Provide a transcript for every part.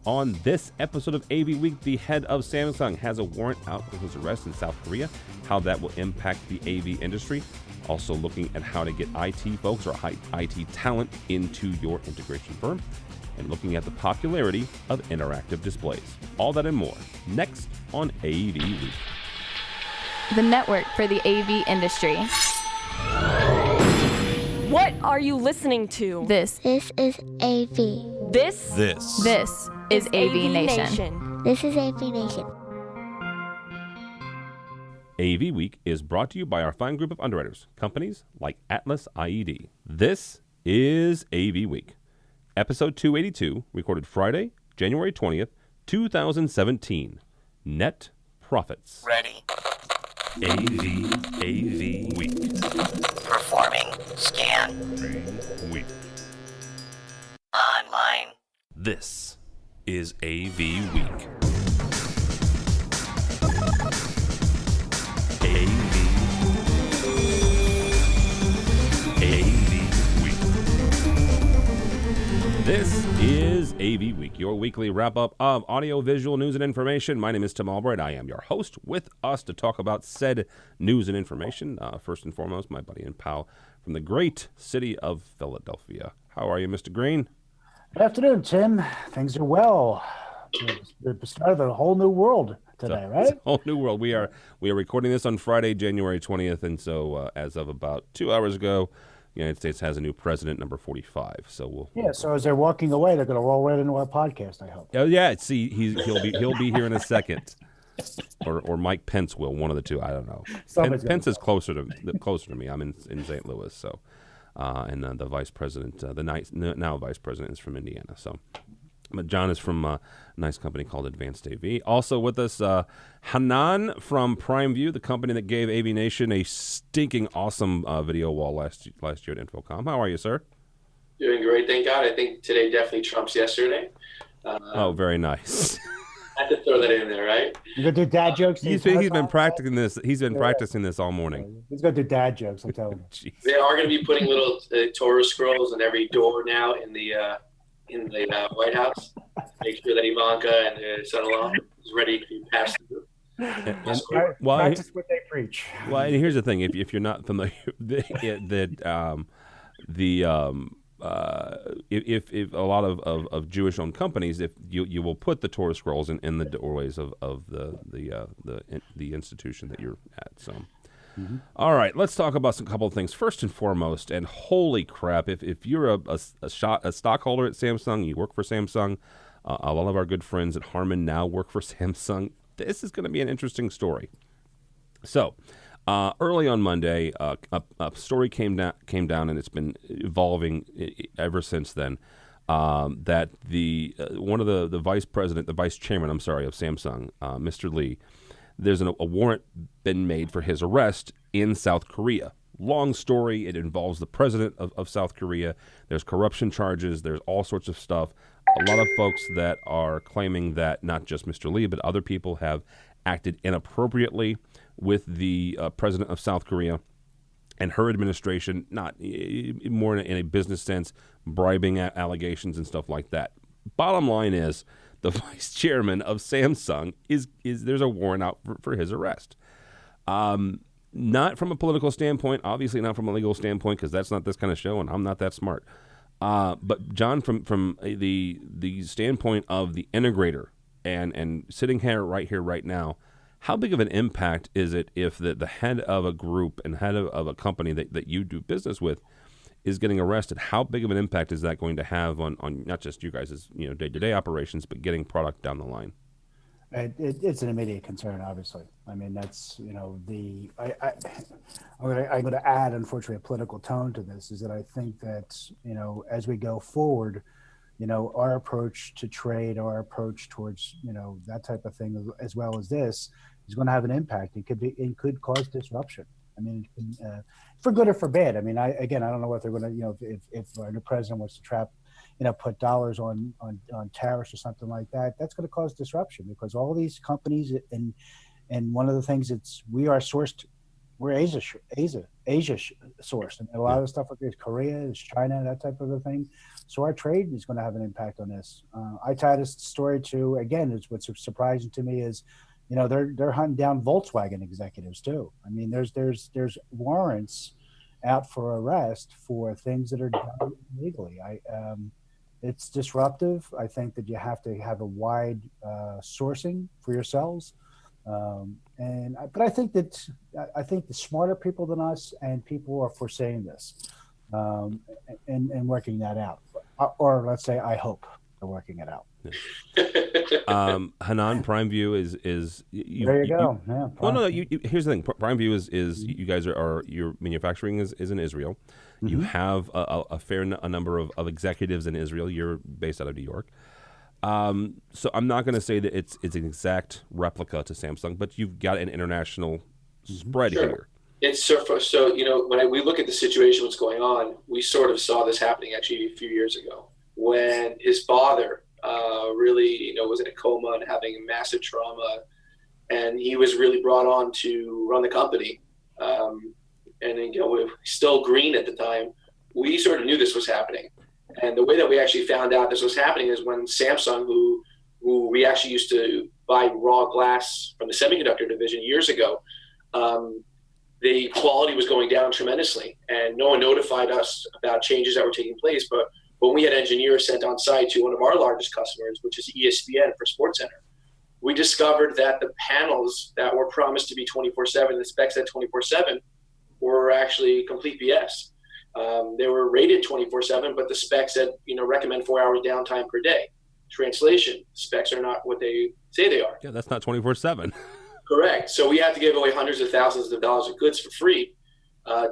On this episode of AV Week, the head of Samsung has a warrant out for his arrest in South Korea, how that will impact the AV industry. Also looking at how to get IT folks or IT talent into your integration firm, and looking at the popularity of interactive displays. All that and more next on AV Week. The network for the AV industry. What are you listening to? This is AV. This is AVNation. This is AVNation. AV Week is brought to you by our fine group of underwriters, companies like Atlas IED. This is AV Week, episode 282, recorded Friday, January 20th, 2017. Net profits. Ready. AV Week. Performing scan. Week. Online. This is AV Week. AV Week. This is AV Week, your weekly wrap-up of audio-visual news and information. My name is Tim Albright. I am your host. With us to talk about said news and information, first and foremost, my buddy and pal from the great city of Philadelphia. How are you, Mr. Green? Good afternoon, Tim. Things are well. The start of a whole new world today, right? It's a whole new world. We are recording this on Friday, January 20th, and so as of about 2 hours ago, the United States has a new president, number 45. So so as they're walking away, they're going to roll right into our podcast, I hope. Oh yeah, see, he'll be here in a second, or Mike Pence will, one of the two. I don't know. Pence is closer to me. I'm in St. Louis, so and the vice president, the now vice president, is from Indiana. So. But John is from a nice company called Advanced AV. Also with us, Hanan from Prime View, the company that gave AVNation a stinking awesome video wall last year at Infocom. How are you, sir? Doing great, thank God. I think today definitely trumps yesterday. Very nice. I had to throw that in there, right? You gonna do dad jokes? He's been practicing this. He's been practicing this all morning. He's gonna do dad jokes. I'm telling you. They are going to be putting little Torah scrolls on every door now in the White House. Make sure that Ivanka and her son-in-law is ready to pass through. Practice what they preach. Well, and here's the thing: if you're not familiar, if a lot of Jewish-owned companies, if you will put the Torah scrolls in the doorways of the institution that you're at. So. Mm-hmm. All right, let's talk about a couple of things. First and foremost, and holy crap, if you're a stockholder at Samsung, you work for Samsung, a lot of our good friends at Harman now work for Samsung, this is going to be an interesting story. So, early on Monday, a story came down, and it's been evolving ever since then, that one of the vice chairman of Samsung, Mr. Lee, there's a warrant been made for his arrest in South Korea. Long story. It involves the president of South Korea. There's corruption charges. There's all sorts of stuff. A lot of folks that are claiming that not just Mr. Lee, but other people have acted inappropriately with the president of South Korea and her administration, not more in a business sense, bribing allegations and stuff like that. Bottom line is, the vice chairman of Samsung is there's a warrant out for his arrest. Not from a political standpoint, obviously not from a legal standpoint, because that's not this kind of show, and I'm not that smart. But John, from the standpoint of the integrator and sitting right here right now, how big of an impact is it if the head of a group and head of a company that you do business with is getting arrested? How big of an impact is that going to have on not just you guys' day-to-day operations, but getting product down the line? It's an immediate concern, obviously. I mean, that's I'm going to add, unfortunately, a political tone to this. Is that I think that as we go forward, our approach to trade, our approach towards that type of thing, as well as this, is going to have an impact. It could cause disruption. I mean, for good or for bad. I mean, I don't know what they're going to, if our new president wants to put dollars on tariffs or something like that, that's going to cause disruption, because all these companies, and one of the things we are sourced we're Asia sourced, and a lot of the stuff like this, Korea, is China, that type of a thing. So our trade is going to have an impact on this. I tied a story to, again, is what's surprising to me is, they're hunting down Volkswagen executives too. I mean, there's warrants out for arrest for things that are done illegally. It's disruptive. I think that you have to have a wide sourcing for yourselves. But I think the smarter people than us and people are foreseeing this and working that out. Or let's say, I hope they're working it out. Hanan, PrimeView is there you go. Here's the thing. PrimeView is you guys are your manufacturing is in Israel. Mm-hmm. You have a fair number of executives in Israel. You're based out of New York. So I'm not going to say that it's an exact replica to Samsung, but you've got an international spread here. It's so when we look at the situation, what's going on, we sort of saw this happening actually a few years ago when his father really was in a coma and having massive trauma, and he was really brought on to run the company. And we were still green at the time. We sort of knew this was happening. And the way that we actually found out this was happening is when Samsung, who we actually used to buy raw glass from the semiconductor division years ago, the quality was going down tremendously, and no one notified us about changes that were taking place. But when we had engineers sent on site to one of our largest customers, which is ESPN for SportsCenter, we discovered that the panels that were promised to be 24/7, the specs at 24/7, were actually complete BS. They were rated 24/7, but the specs said, recommend 4 hours downtime per day. Translation, specs are not what they say they are. Yeah, that's not 24/7. Correct. So we had to give away hundreds of thousands of dollars of goods for free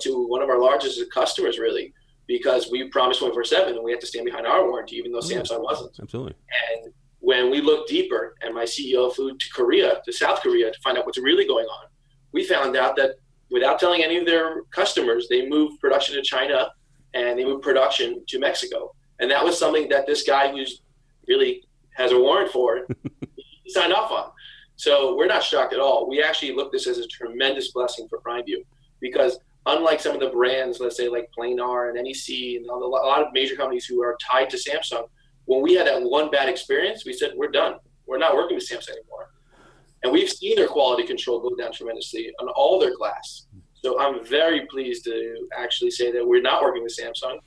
to one of our largest customers, really, because we promised 24/7 and we had to stand behind our warranty, even though Samsung wasn't. Absolutely. And when we looked deeper, and my CEO flew to South Korea to find out what's really going on, we found out that without telling any of their customers, they moved production to China and they moved production to Mexico. And that was something that this guy who's really has a warrant for, he signed off on. So we're not shocked at all. We actually look this as a tremendous blessing for PrimeView, because unlike some of the brands, let's say like Planar and NEC and a lot of major companies who are tied to Samsung, when we had that one bad experience, we said, we're done. We're not working with Samsung anymore. And we've seen their quality control go down tremendously on all their glass. So I'm very pleased to actually say that we're not working with Samsung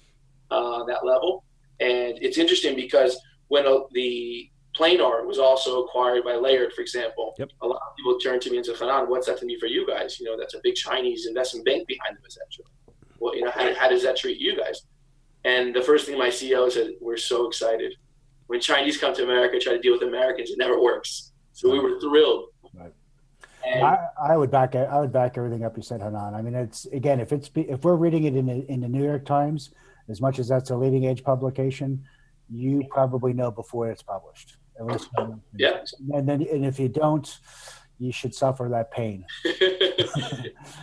on that level. And it's interesting because when the Planar was also acquired by Laird, for example, a lot of people turned to me and said, Hanan, what's that to me for you guys? That's a big Chinese investment bank behind them, is that true? Well, how does that treat you guys? And the first thing my CEO said, we're so excited. When Chinese come to America, try to deal with Americans, it never works. So we were thrilled. Right. And I would back everything up you said, Hanan. I mean, it's again, if we're reading it in the New York Times, as much as that's a leading edge publication, you probably know before it's published. At least, and if you don't, you should suffer that pain. And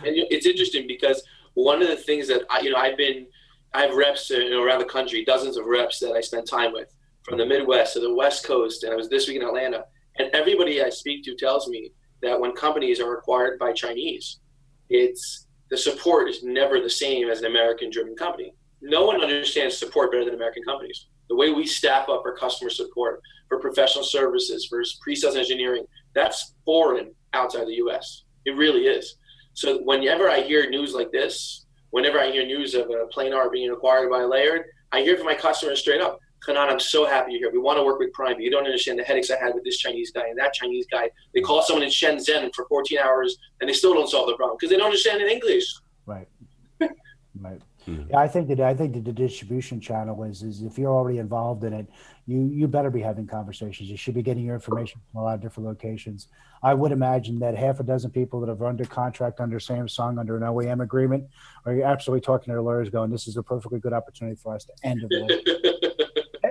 it's interesting because one of the things that I have reps around the country, dozens of reps that I spend time with, from the Midwest to the West Coast, and I was this week in Atlanta. And everybody I speak to tells me that when companies are acquired by Chinese, the support is never the same as an American-driven company. No one understands support better than American companies. The way we staff up for customer support, for professional services, for pre-sales engineering, that's foreign outside the U.S. It really is. So whenever I hear news like this, whenever I hear news of a Planar being acquired by Laird, I hear from my customers straight up, Hanan, I'm so happy you're here. We want to work with Prime. You don't understand the headaches I had with this Chinese guy and that Chinese guy. They call someone in Shenzhen for 14 hours and they still don't solve the problem because they don't understand in English. Right. Right. Yeah, I think that the distribution channel is if you're already involved in it, you better be having conversations. You should be getting your information from a lot of different locations. I would imagine that half a dozen people that have under contract under Samsung under an OEM agreement are absolutely talking to their lawyers going, this is a perfectly good opportunity for us to end it.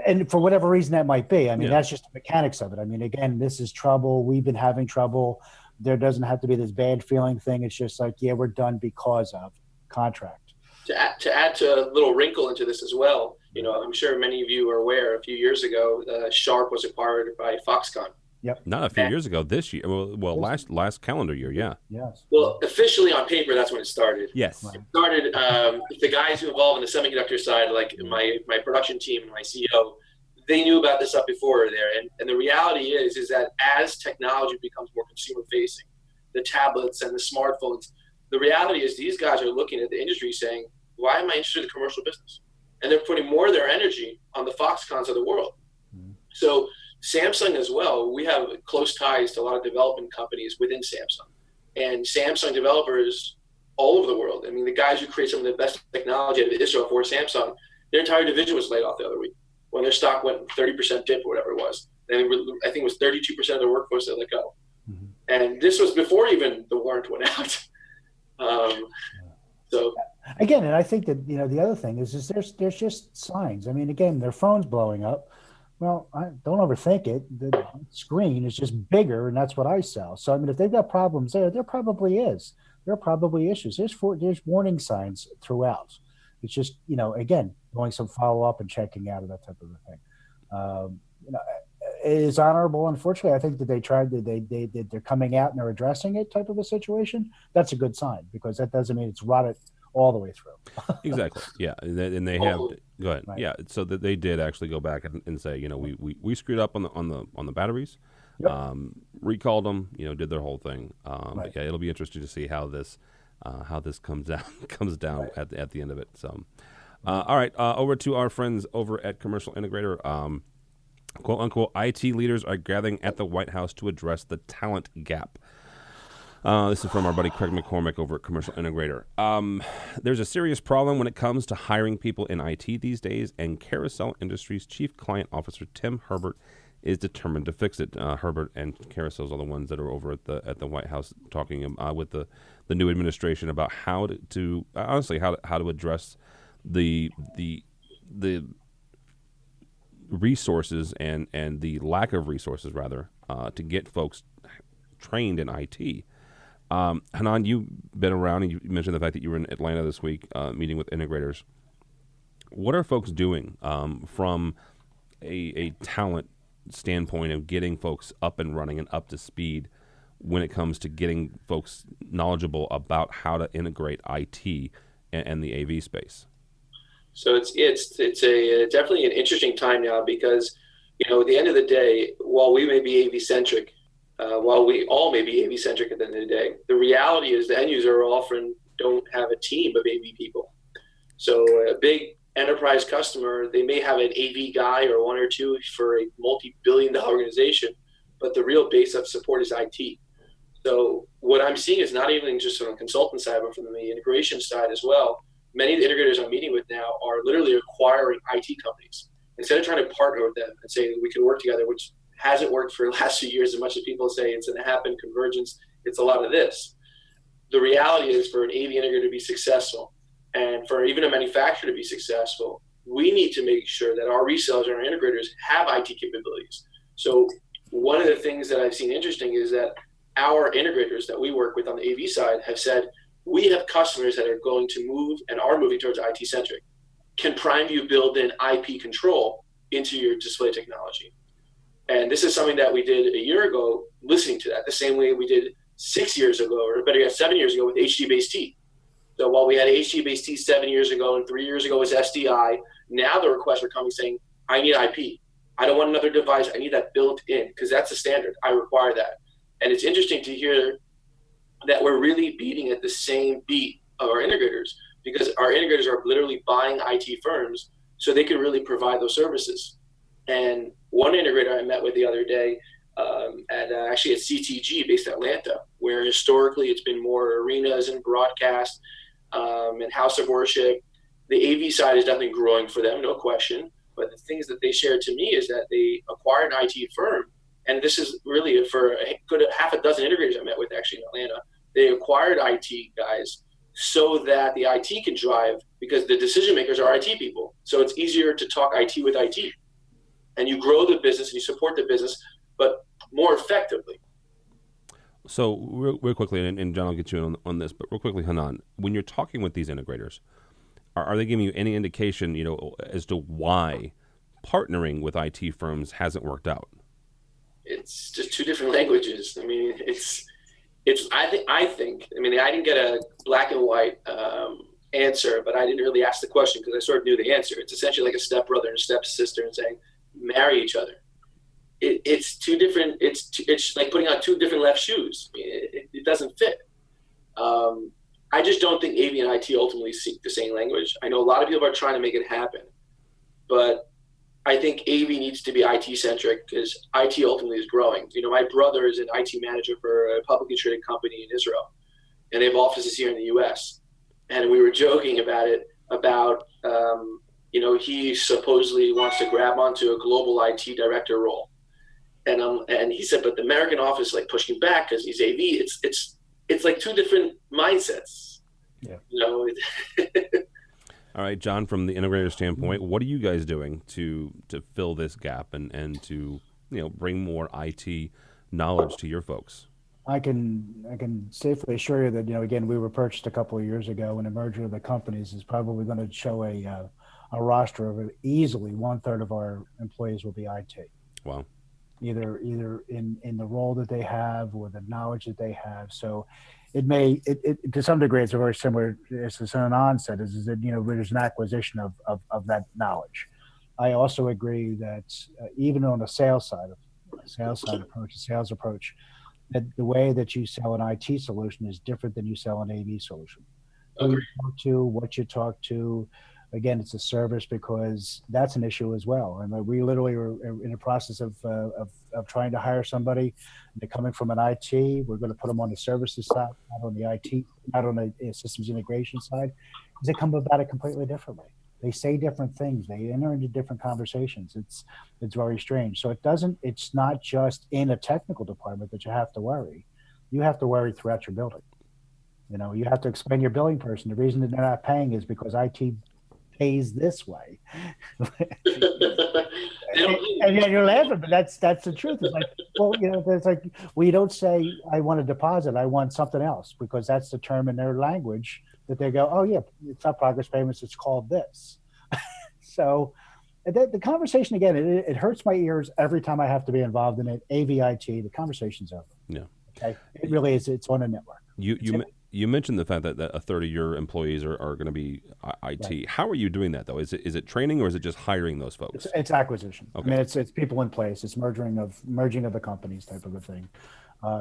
And for whatever reason that might be, I mean, that's just the mechanics of it. I mean, again, this is trouble. We've been having trouble. There doesn't have to be this bad feeling thing. It's just like, we're done because of contract. To add to a little wrinkle into this as well, I'm sure many of you are aware, a few years ago, Sharp was acquired by Foxconn. Yep. Not a few years ago. This year, well, last calendar year. Yeah. Yes. Well, officially on paper, that's when it started. Yes. Right. It started, the guys who involved in the semiconductor side, like my production team and my CEO, they knew about this stuff before there. And the reality is that as technology becomes more consumer facing, the tablets and the smartphones, the reality is these guys are looking at the industry saying, why am I interested in the commercial business? And they're putting more of their energy on the Foxcons of the world. So Samsung as well, we have close ties to a lot of development companies within Samsung. And Samsung developers all over the world. I mean, the guys who create some of the best technology out of Israel for Samsung, their entire division was laid off the other week when their stock went 30% dip or whatever it was. And I think it was 32% of their workforce that let go. And this was before even the warrant went out. So again, and I think that the other thing is there's just signs. I mean, again, their phone's blowing up. Well, don't overthink it. The screen is just bigger, and that's what I sell. So I mean, if they've got problems there probably is. There are probably issues. There's warning signs throughout. It's just again, doing some follow up and checking out of that type of a thing. It is honorable. Unfortunately, I think that they're coming out and they're addressing it type of a situation. That's a good sign because that doesn't mean it's rotted all the way through. Exactly. Yeah, and they have. Go ahead. Right. Yeah, so that they did actually go back and say, we screwed up on the batteries, Yep. recalled them, did their whole thing. Right. But yeah, it'll be interesting to see how this comes down Right. at the end of it. So, all right, over to our friends over at Commercial Integrator. "Quote unquote, IT leaders are gathering at the White House to address the talent gap." This is from our buddy Craig McCormick over at Commercial Integrator. "There's a serious problem when it comes to hiring people in IT these days, and Carousel Industries Chief Client Officer Tim Herbert is determined to fix it." Herbert and Carousels are the ones that are over at the White House talking with the new administration about how to honestly how to address the resources and the lack of resources rather to get folks trained in IT. Hanan, you've been around and you mentioned the fact that you were in Atlanta this week meeting with integrators. What are folks doing from a talent standpoint of getting folks up and running and up to speed when it comes to getting folks knowledgeable about how to integrate IT and the AV space? So it's a definitely an interesting time now because, at the end of the day, while we may be AV centric, while we all may be AV centric at the end of the day, the reality is the end user often don't have a team of AV people. So a big enterprise customer, they may have an AV guy or one or two for a multi-billion-dollar organization, but the real base of support is IT. So what I'm seeing is not even just on the consultant side, but from the integration side as well. Many of the integrators I'm meeting with now are literally acquiring IT companies. Instead of trying to partner with them and say we can work together, which hasn't worked for the last few years as much as people say it's going to happen, convergence, it's a lot of this. The reality is for an AV integrator to be successful and for even a manufacturer to be successful, we need to make sure that our resellers and our integrators have IT capabilities. So one of the things that I've seen interesting is that our integrators that we work with on the AV side have said, we have customers that are going to move and are moving towards IT centric. Can PrimeView build in IP control into your display technology? And this is something that we did a year ago, listening to that, the same way we did 6 years ago, or better yet, 7 years ago with HD-based T. So while we had HD-based T 7 years ago and 3 years ago was SDI, now the requests are coming saying, I need IP. I don't want another device. I need that built in because that's the standard. I require that. And it's interesting to hear that we're really beating at the same beat of our integrators because our integrators are literally buying IT firms so they can really provide those services. And one integrator I met with the other day actually at CTG based in Atlanta, where historically it's been more arenas and broadcast and house of worship. The AV side is definitely growing for them, no question. But the things that they shared to me is that they acquired an IT firm. And this is really for a good half a dozen integrators I met with actually in Atlanta. They acquired IT guys so that the IT can drive because the decision makers are IT people. So it's easier to talk IT with IT. And you grow the business and you support the business, but more effectively. So real quickly, and John, I'll get you on this, but real quickly, Hanan, when you're talking with these integrators, are they giving you any indication, as to why partnering with IT firms hasn't worked out? it's just two different languages. I mean, I think, I mean, I didn't get a black and white answer, but I didn't really ask the question because I sort of knew the answer. It's essentially like a stepbrother and stepsister and saying, marry each other. It's two different, it's like putting on two different left shoes. I mean, it doesn't fit. I just don't think AV and IT ultimately speak the same language. I know a lot of people are trying to make it happen, but I think AV needs to be IT centric because IT ultimately is growing. You know, my brother is an IT manager for a publicly traded company in Israel, and they have offices here in the US. And we were joking about it, you know, he supposedly wants to grab onto a global IT director role. And he said, but the American office is like pushing back because he's AV. It's like two different mindsets. Yeah. You know. All right, John, from the integrator standpoint, what are you guys doing to fill this gap and to, you know, bring more IT knowledge to your folks? I can safely assure you that, you know, again, we were purchased a couple of years ago, and a merger of the companies is probably going to show a roster of easily 1/3 of our employees will be IT. Wow. Either in the role that they have or the knowledge that they have. So it to some degree, it's a very similar, as Anand said, is that, you know, there's an acquisition of that knowledge. I also agree that even on a sales approach, that the way that you sell an IT solution is different than you sell an AV solution. Who you talk to, what you talk to. Again, it's a service, because that's an issue as well. And we literally are in the process of trying to hire somebody. They're coming from an IT. We're going to put them on the services side, not on the IT, not on the systems integration side, because they come about it completely differently. They say different things. They enter into different conversations. It's very strange. So it's not just in a technical department that you have to worry. You have to worry throughout your building. You know, you have to explain your billing person. The reason that they're not paying is because IT pays this way. and yeah, you're laughing, but that's the truth. It's like, well, you know, it's like, well, you don't say I want a deposit, I want something else, because that's the term in their language that they go, oh yeah, it's not progress payments, it's called this. So the conversation, again, it hurts my ears every time I have to be involved in it. AVIT, the conversation's over. Yeah. Okay. It really is. It's on a network. You mentioned the fact that a third of your employees are going to be IT. Right. How are you doing that, though? Is it training, or is it just hiring those folks? It's acquisition. Okay. I mean, it's people in place. It's merging of the companies type of a thing.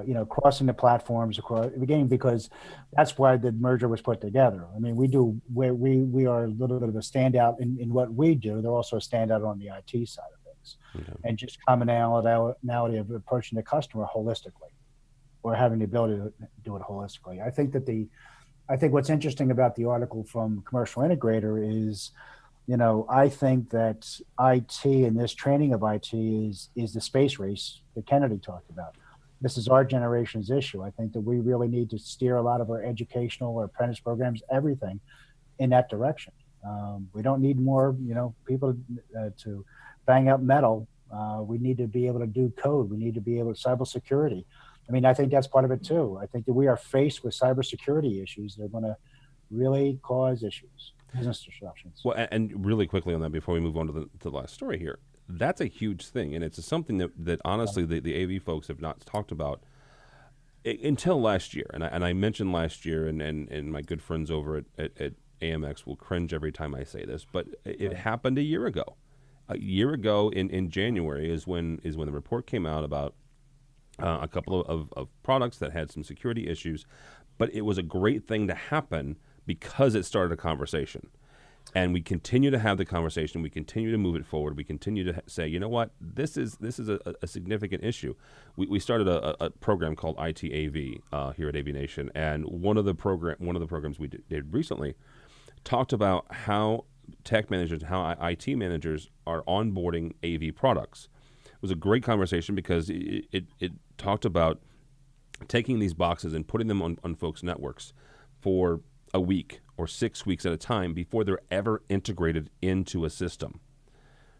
You know, crossing the platforms across again, because that's why the merger was put together. I mean, we are a little bit of a standout in what we do. They're also a standout on the IT side of things, and just commonality of approaching the customer holistically, or having the ability to do it holistically. I think what's interesting about the article from Commercial Integrator is, you know, I think that IT and this training of IT is the space race that Kennedy talked about. This is our generation's issue. I think that we really need to steer a lot of our educational or apprentice programs, everything, in that direction. We don't need more, you know, people to bang out metal. We need to be able to do code. We need to be able to cybersecurity. I mean, I think that's part of it too. I think that we are faced with cybersecurity issues that are going to really cause issues, business disruptions. Well, and really quickly on that, before we move on to the last story here, that's a huge thing, and it's something that honestly the AV folks have not talked about until last year. And I mentioned last year, and my good friends over at AMX will cringe every time I say this, but it happened a year ago. A year ago in January is when the report came out about a couple of products that had some security issues, but it was a great thing to happen because it started a conversation. And we continue to have the conversation. We continue to move it forward. We continue to say, you know what, this is a significant issue. We started a program called ITAV here at AVNation, and one of the programs we did recently talked about how tech managers, how IT managers are onboarding AV products. It was a great conversation because it talked about taking these boxes and putting them on folks' networks for a week or 6 weeks at a time before they're ever integrated into a system,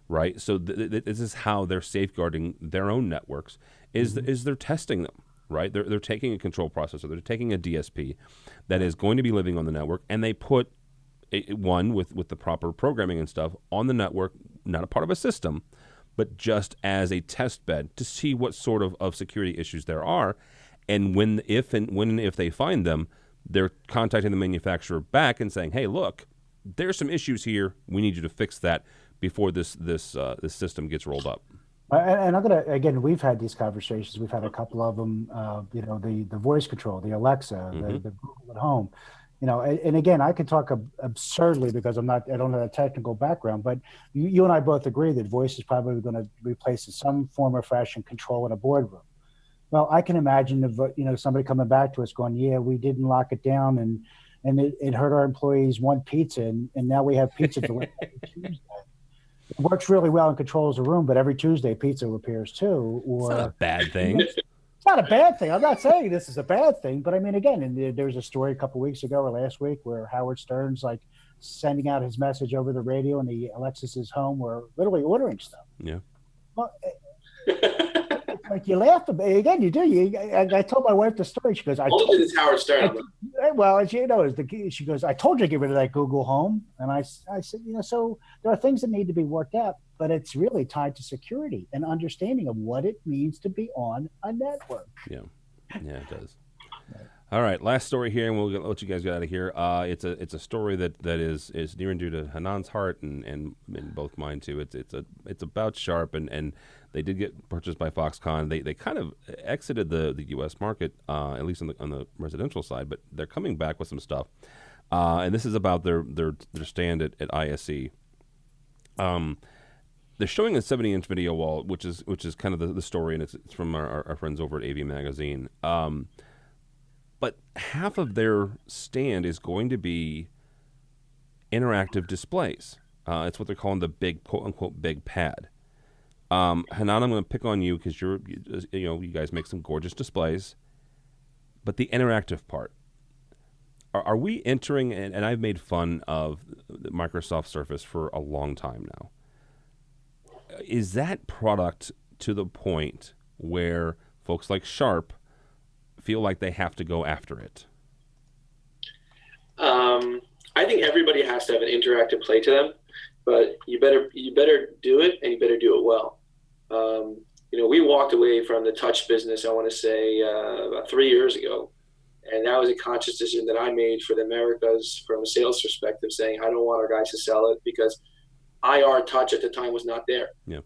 right? So this is how they're safeguarding their own networks, is they're testing them, right? They're taking a control processor, they're taking a DSP that is going to be living on the network, and they put one with the proper programming and stuff on the network, not a part of a system, but just as a test bed to see what sort of security issues there are. And when if they find them, they're contacting the manufacturer back and saying, hey, look, there's some issues here. We need you to fix that before this system gets rolled up. And I'm gonna, again, we've had these conversations. We've had a couple of them. The voice control, the Alexa, the Google at Home. And again, I could talk absurdly because I don't have a technical background. But you and I both agree that voice is probably going to replace in some form or fashion control in a boardroom. Well, I can imagine if somebody coming back to us going, yeah, we didn't lock it down and it hurt our employees want pizza and now we have pizza delivered every Tuesday. It works really well and controls the room, but every Tuesday pizza appears too. Or it's not a bad thing. It's not a bad thing. I'm not saying this is a bad thing, but I mean, again, and there was a story a couple of weeks ago or last week where Howard Stern's like sending out his message over the radio and the Alexis's home were literally ordering stuff. Yeah. Well, like you laugh again. You do. I told my wife the story. She goes, "I told it's Howard Stern." Well, as you know, she goes, "I told you to get rid of that Google Home." And I said, so there are things that need to be worked out, but it's really tied to security and understanding of what it means to be on a network. Yeah, it does. All right, last story here, and we'll let you guys get out of here. It's a story that is near and dear to Hanan's heart and both mine too. It's about Sharp, and they did get purchased by Foxconn. They kind of exited the U.S. market, at least on the residential side, but they're coming back with some stuff. And this is about their stand at ISE. They're showing a 70-inch video wall, which is kind of the story, and it's from our friends over at AV Magazine. But half of their stand is going to be interactive displays. It's what they're calling the big, quote unquote, big pad. Hanan, I'm going to pick on you because you guys make some gorgeous displays. But the interactive part, are we entering? And I've made fun of the Microsoft Surface for a long time now. Is that product to the point where folks like Sharp feel like they have to go after it? I think everybody has to have an interactive play to them, but you better do it, and you better do it well. We walked away from the touch business, I want to say about 3 years ago, and that was a conscious decision that I made for the Americas from a sales perspective, saying I don't want our guys to sell it because IR touch at the time was not there. Yeah.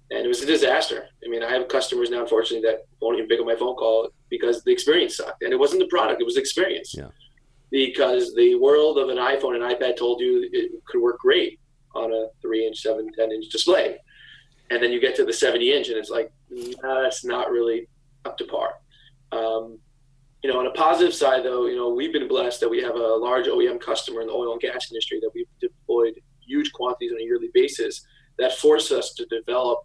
And it was a disaster. I mean, I have customers now, unfortunately, that won't even pick up my phone call because the experience sucked. And it wasn't the product, it was the experience. Yeah. Because the world of an iPhone and iPad told you it could work great on a 3-inch, 7, 10-inch display. And then you get to the 70-inch and it's like, it's not really up to par. On a positive side, though, we've been blessed that we have a large OEM customer in the oil and gas industry that we've deployed huge quantities on a yearly basis that forced us to develop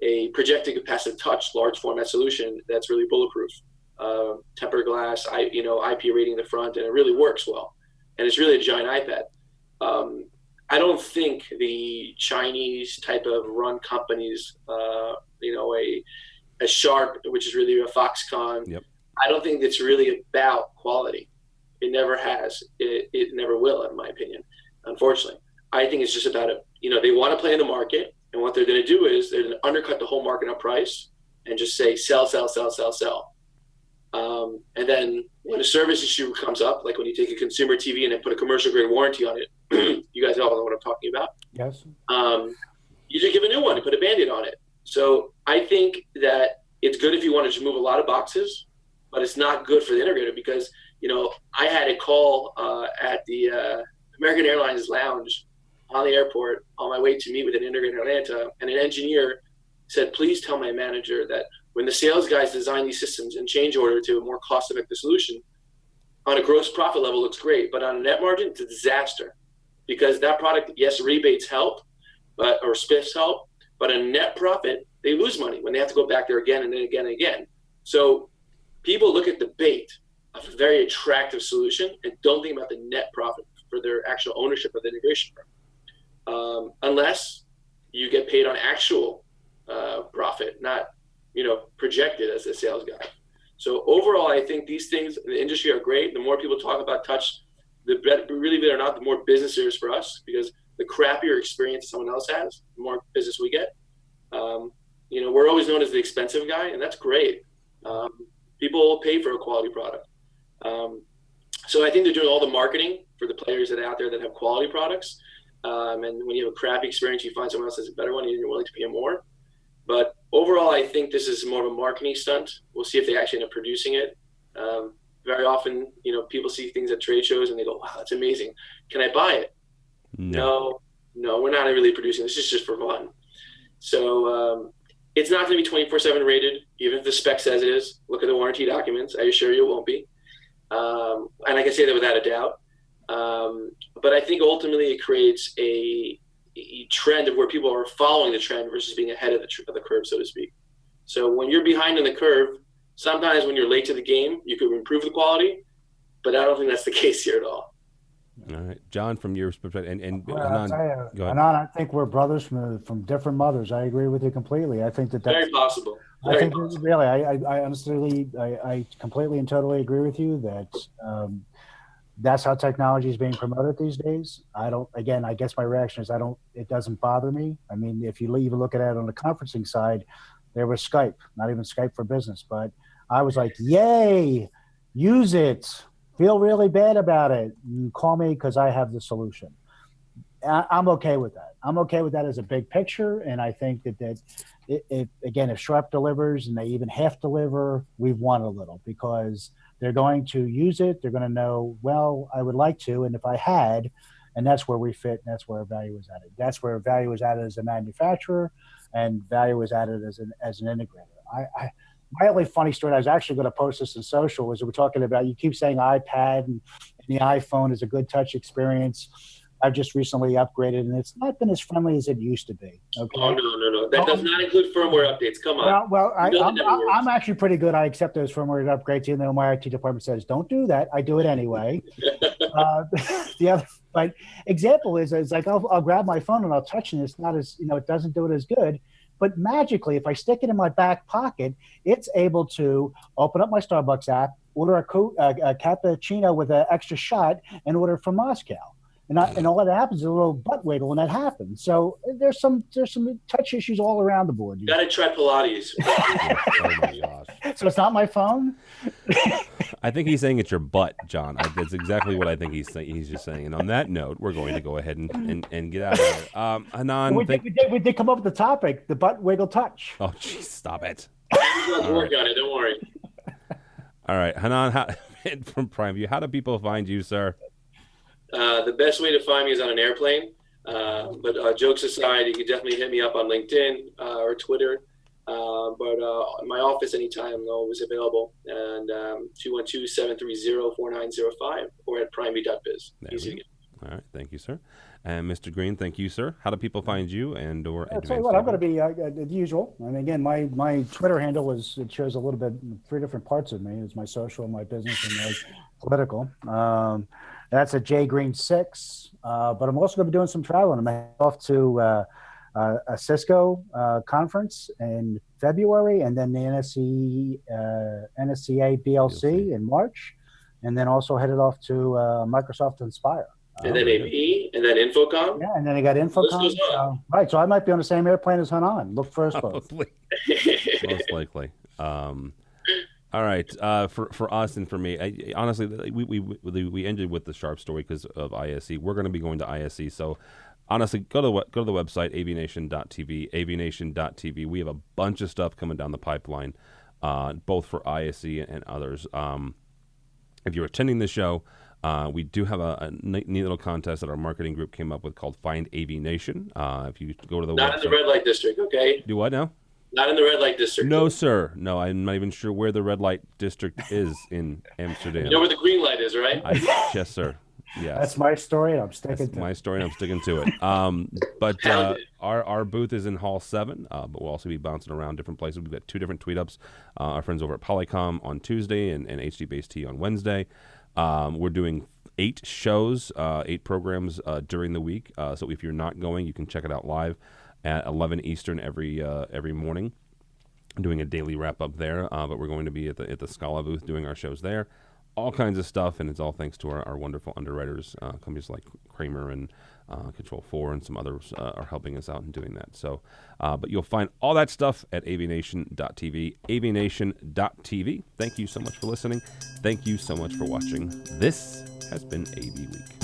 a projected capacitive touch large format solution that's really bulletproof, tempered glass, IP rating in the front, and it really works well. And it's really a giant iPad. I don't think the Chinese type of run companies, a Sharp, which is really a Foxconn. Yep. I don't think it's really about quality. It never has. It never will, in my opinion, unfortunately. I think it's just about they want to play in the market. And what they're going to do is they're going to undercut the whole market on price and just say, sell, sell, sell, sell, sell. And then when a service issue comes up, like when you take a consumer TV and they put a commercial grade warranty on it, you guys all know what I'm talking about. Yes. You just give a new one and put a Band-Aid on it. So I think that it's good if you want to just move a lot of boxes, but it's not good for the integrator because, I had a call at the American Airlines lounge on the airport on my way to meet with an integrator in Atlanta, and an engineer said, please tell my manager that when the sales guys design these systems and change order to a more cost-effective solution, on a gross profit level looks great, but on a net margin, it's a disaster. Because that product, yes, rebates help, or spiffs help, but a net profit, they lose money when they have to go back there again and then again and again. So people look at the bait of a very attractive solution and don't think about the net profit for their actual ownership of the integration firm. Unless you get paid on actual profit, not projected as a sales guy. So overall, I think these things in the industry are great. The more people talk about touch, the better, really believe it or not, the more business there is for us because the crappier experience someone else has, the more business we get. We're always known as the expensive guy, and that's great. People pay for a quality product. So I think they're doing all the marketing for the players that are out there that have quality products. And when you have a crappy experience, you find someone else has a better one, and you're willing to pay more. But overall, I think this is more of a marketing stunt. We'll see if they actually end up producing it. Very often, people see things at trade shows and they go, wow, that's amazing. Can I buy it? No, we're not really producing. This is just for fun. So it's not going to be 24/7 rated, even if the spec says it is. Look at the warranty documents. I assure you it won't be. And I can say that without a doubt. But I think ultimately it creates a trend of where people are following the trend versus being ahead of the curve, so to speak. So when you're behind on the curve, sometimes when you're late to the game, you could improve the quality, but I don't think that's the case here at all. All right, John, from your perspective, and Well, Hanan, I'll tell you, go ahead. Hanan, I think we're brothers from different mothers. I agree with you completely. I think that's Very possible. I think really, I honestly, I completely and totally agree with you that that's how technology is being promoted these days. I guess my reaction is it doesn't bother me. I mean, if you even look at it on the conferencing side, there was Skype, not even Skype for Business, but I was like, yay, use it. Feel really bad about it. You call me because I have the solution. I'm okay with that. I'm okay with that as a big picture. And I think that if Sharp delivers and they even half deliver, we've won a little because they're going to use it. They're going to know, well, I would like to. And if I had, and that's where we fit, and that's where value is added. That's where value is added as a manufacturer and value is added as an integrator. My only funny story, I was actually going to post this in social, was we're talking about, you keep saying iPad and the iPhone is a good touch experience. I've just recently upgraded, and it's not been as friendly as it used to be. Okay. Oh, no. That does not include firmware updates. Come on. Well, I'm actually pretty good. I accept those firmware upgrades, even though my IT department says, don't do that. I do it anyway. The other example is like, I'll grab my phone and I'll touch it. And it's not as, it doesn't do it as good. But magically, if I stick it in my back pocket, it's able to open up my Starbucks app, order a cappuccino with an extra shot, and order from Moscow. And all that happens is a little butt wiggle when that happens. So there's some touch issues all around the board. You got to try Pilates. Oh my gosh. So it's not my phone? I think he's saying it's your butt, John. That's exactly what I think he's saying. He's just saying. And on that note, we're going to go ahead and get out of here. Hanan, we did come up with the topic, the butt wiggle touch. Oh, geez, stop it. Let's work on it. Don't worry. All right, Hanan from PrimeView, how do people find you, sir? The best way to find me is on an airplane. But jokes aside, you can definitely hit me up on LinkedIn or Twitter. But in my office anytime, I'm always available. And 212-730-4905 or at primeview.biz. Easy to get. All right, thank you, sir. And Mr. Green, thank you, sir. How do people find you and or I'll tell you what, I'm going to be the usual. And again, my Twitter handle it shows a little bit, 3 different parts of me. It's my social, my business, and my political. That's at jgreen6. But I'm also going to be doing some traveling. I'm off to a Cisco conference in February, and then the NSCA BLC in March, and then also headed off to Microsoft Inspire. And then AP, and then Infocom. Yeah, and then I got Infocom. Right, so I might be on the same airplane as Hanan. Look for us both. Most likely. All right, for us and for me, honestly, we ended with the Sharp story because of ISE. We're going to be going to ISE, so honestly, go to the website avnation.tv, avnation.tv. We have a bunch of stuff coming down the pipeline, both for ISE and others. If you're attending the show, we do have a neat little contest that our marketing group came up with called Find AVNation. If you go to the Not website, in the red light district, okay? Do what now? Not in the red light district. No, sir. No, I'm not even sure where the red light district is in Amsterdam. You know where the green light is, right? Yes, sir. Yes. That's my story. I'm sticking to my story, and I'm sticking to it. But our booth is in Hall 7, but we'll also be bouncing around different places. We've got 2 different tweet ups. Our friends over at Polycom on Tuesday and HD Base T on Wednesday. We're doing 8 shows, 8 programs during the week. So if you're not going, you can check it out live at 11 Eastern every morning. I'm doing a daily wrap up there, but we're going to be at the Scala booth doing our shows there. all kinds of stuff, and it's all thanks to our wonderful underwriters, companies like Kramer and Control 4 and some others are helping us out in doing that. So, but you'll find all that stuff at AVNation.tv, AVNation.tv. Thank you so much for listening. Thank you so much for watching. This has been AV Week.